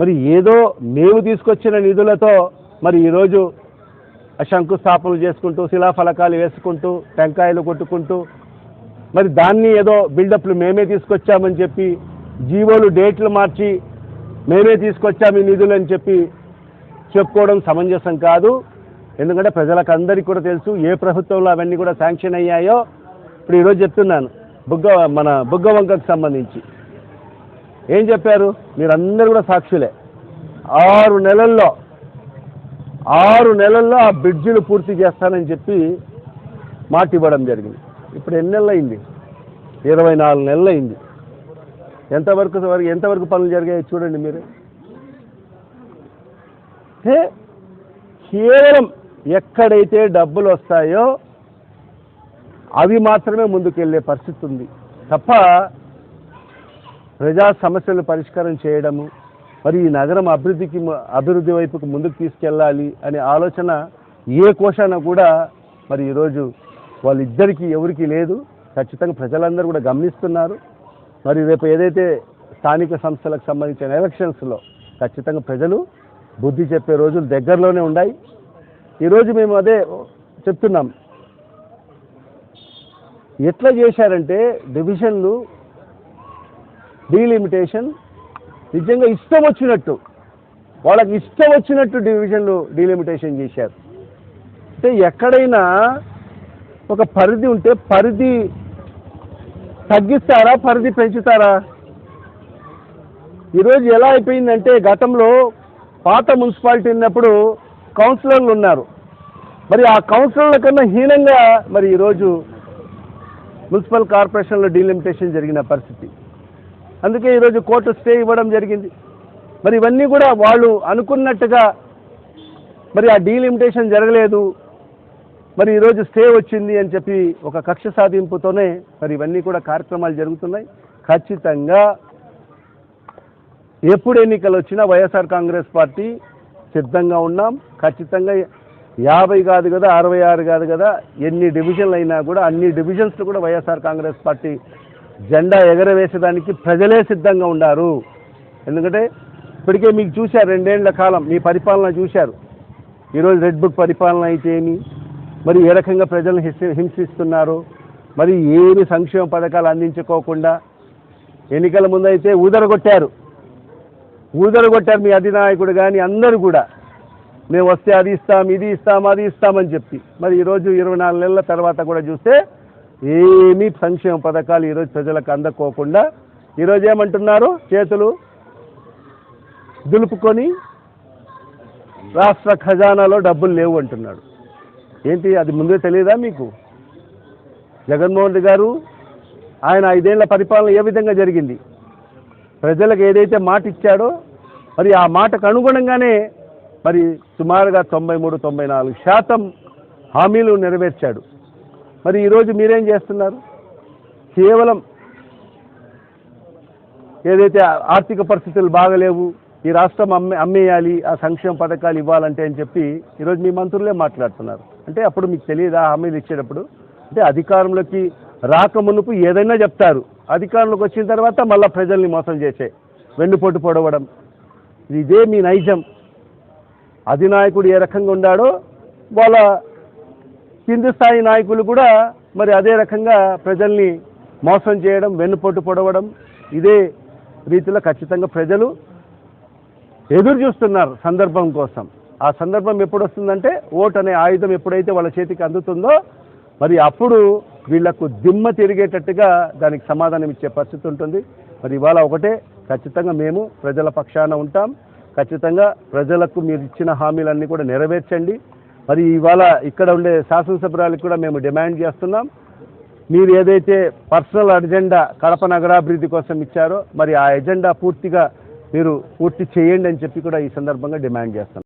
మరి ఏదో మేము తీసుకొచ్చిన నిధులతో మరి ఈరోజు శంకుస్థాపనలు చేసుకుంటూ శిలాఫలకాలు వేసుకుంటూ టెంకాయలు కొట్టుకుంటూ మరి దాన్ని ఏదో బిల్డప్లు మేమే తీసుకొచ్చామని చెప్పి జీవోలు డేట్లు మార్చి మేమే తీసుకొచ్చాము ఈ నిధులు అని చెప్పి చెప్పుకోవడం సమంజసం కాదు. ఎందుకంటే ప్రజలకు అందరికీ కూడా తెలుసు ఏ ప్రభుత్వంలో అవన్నీ కూడా శాంక్షన్ అయ్యాయో. ఇప్పుడు ఈరోజు చెప్తున్నాను మన బుగ్గవంకకు సంబంధించి ఏం చెప్పారు మీరందరూ కూడా సాక్షులే. 6 నెలల్లో ఆ బ్రిడ్జిలు పూర్తి చేస్తానని చెప్పి మాట ఇవ్వడం జరిగింది. ఇప్పుడు ఎన్ని నెలలు అయింది? 24 నెలలు అయింది. ఎంతవరకు పనులు జరిగాయి చూడండి మీరు. కేవలం ఎక్కడైతే డబ్బులు వస్తాయో అవి మాత్రమే ముందుకెళ్ళే పరిస్థితి ఉంది తప్ప ప్రజా సమస్యలు పరిష్కారం చేయడము మరి ఈ నగరం అభివృద్ధి వైపుకు ముందుకు తీసుకెళ్ళాలి అనే ఆలోచన ఏ కోశాన కూడా మరి ఈరోజు వాళ్ళిద్దరికీ ఎవరికి లేదు. ఖచ్చితంగా ప్రజలందరూ కూడా గమనిస్తున్నారు. మరి రేపు ఏదైతే స్థానిక సంస్థలకు సంబంధించిన ఎలక్షన్స్లో ఖచ్చితంగా ప్రజలు బుద్ధి చెప్పే రోజులు దగ్గరలోనే ఉన్నాయి. ఈరోజు మేము అదే చెప్తున్నాం. ఎట్లా చేశారంటే డివిజన్లు డీలిమిటేషన్ నిజంగా ఇష్టం వచ్చినట్టు వాళ్ళకి ఇష్టం వచ్చినట్టు డివిజన్లు డీలిమిటేషన్ చేశారు. అంటే ఎక్కడైనా ఒక పరిధి ఉంటే పరిధి తగ్గిస్తారా పరిధి పెంచుతారా? ఈరోజు ఎలా అయిపోయిందంటే గతంలో పాత మున్సిపాలిటీ ఉన్నప్పుడు కౌన్సిలర్లు ఉన్నారు. మరి ఆ కౌన్సిలర్ల కన్నా హీనంగా మరి ఈరోజు మున్సిపల్ కార్పొరేషన్లో డీలిమిటేషన్ జరిగిన పరిస్థితి. అందుకే ఈరోజు కోర్టు స్టే ఇవ్వడం జరిగింది. మరి ఇవన్నీ కూడా వాళ్ళు అనుకున్నట్టుగా మరి ఆ డీలిమిటేషన్ జరగలేదు, మరి ఈరోజు స్టే వచ్చింది అని చెప్పి ఒక కక్ష సాధింపుతోనే మరి ఇవన్నీ కూడా కార్యక్రమాలు జరుగుతున్నాయి. ఖచ్చితంగా ఎప్పుడు ఎన్నికలు వచ్చినా వైఎస్ఆర్ కాంగ్రెస్ పార్టీ సిద్ధంగా ఉన్నాం. ఖచ్చితంగా 50 కాదు కదా 66 కాదు కదా ఎన్ని డివిజన్లు అయినా కూడా అన్ని డివిజన్స్లో కూడా వైఎస్ఆర్ కాంగ్రెస్ పార్టీ జెండా ఎగరవేసేదానికి ప్రజలే సిద్ధంగా ఉన్నారు. ఎందుకంటే ఇప్పటికే మీకు చూశారు 2 ఏళ్ల కాలం మీ పరిపాలన చూశారు. ఈరోజు రెడ్ బుక్ పరిపాలన అయితే ఏమి, మరి ఏ రకంగా ప్రజలను హింసిస్తున్నారు, మరి ఏమి సంక్షేమ పథకాలు అందించుకోకుండా ఎన్నికల ముందైతే ఊదరగొట్టారు మీ అధినాయకుడు కానీ అందరూ కూడా మేము వస్తే అది ఇస్తాం ఇది ఇస్తాం అది ఇస్తామని చెప్పి మరి ఈరోజు 24 నెలల తర్వాత కూడా చూస్తే ఏమీ సంక్షేమ పథకాలు ఈరోజు ప్రజలకు అందకోకుండా ఈరోజు ఏమంటున్నారు చేతులు దులుపుకొని రాష్ట్ర ఖజానాలో డబ్బులు లేవు అంటున్నాడు. ఏంటి అది ముందే తెలియదా మీకు? జగన్మోహన్ రెడ్డి గారు ఆయన 5 ఏళ్ల పరిపాలన ఏ విధంగా జరిగింది? ప్రజలకు ఏదైతే మాట ఇచ్చాడో మరి ఆ మాటకు అనుగుణంగానే మరి సుమారుగా 93-94% హామీలు నెరవేర్చాడు. మరి ఈరోజు మీరేం చేస్తున్నారు? కేవలం ఏదైతే ఆర్థిక పరిస్థితులు బాగలేవు, ఈ రాష్ట్రం అమ్మేయాలి, ఆ సంక్షేమ పథకాలు ఇవ్వాలంటే అని చెప్పి ఈరోజు మీ మంత్రులే మాట్లాడుతున్నారు. అంటే అప్పుడు మీకు తెలియదా హామీలు ఇచ్చేటప్పుడు? అంటే అధికారంలోకి రాకమునుపు ఏదైనా చెప్తారు, అధికారంలోకి వచ్చిన తర్వాత మళ్ళీ ప్రజల్ని మోసం చేసే వెన్నుపోటు పొడవడం ఇదే మీ నైజం. అధినాయకుడు ఏ రకంగా ఉన్నాడో వాళ్ళ కింది స్థాయి నాయకులు కూడా మరి అదే రకంగా ప్రజల్ని మోసం చేయడం వెన్నుపోటు పొడవడం ఇదే రీతిలో ఖచ్చితంగా ప్రజలు ఎదురు చూస్తున్నారు సందర్భం కోసం. ఆ సందర్భం ఎప్పుడు వస్తుందంటే ఓటు అనే ఆయుధం ఎప్పుడైతే వాళ్ళ చేతికి అందుతుందో మరి అప్పుడు వీళ్లకు దిమ్మ తిరిగేటట్టుగా దానికి సమాధానం ఇచ్చే పరిస్థితి ఉంటుంది. మరి ఇవాళ ఒకటే ఖచ్చితంగా మేము ప్రజల పక్షాన ఉంటాం. ఖచ్చితంగా ప్రజలకు మీరు ఇచ్చిన హామీలన్నీ కూడా నెరవేర్చండి. మరి ఇవాళ ఇక్కడ ఉండే శాసనసభ్యురాలకు కూడా మేము డిమాండ్ చేస్తున్నాం, మీరు ఏదైతే పర్సనల్ అజెండా కడప నగరాభివృద్ధి కోసం ఇచ్చారో మరి ఆ ఎజెండా పూర్తి చేయండి అని చెప్పి కూడా ఈ సందర్భంగా డిమాండ్ చేస్తున్నాం.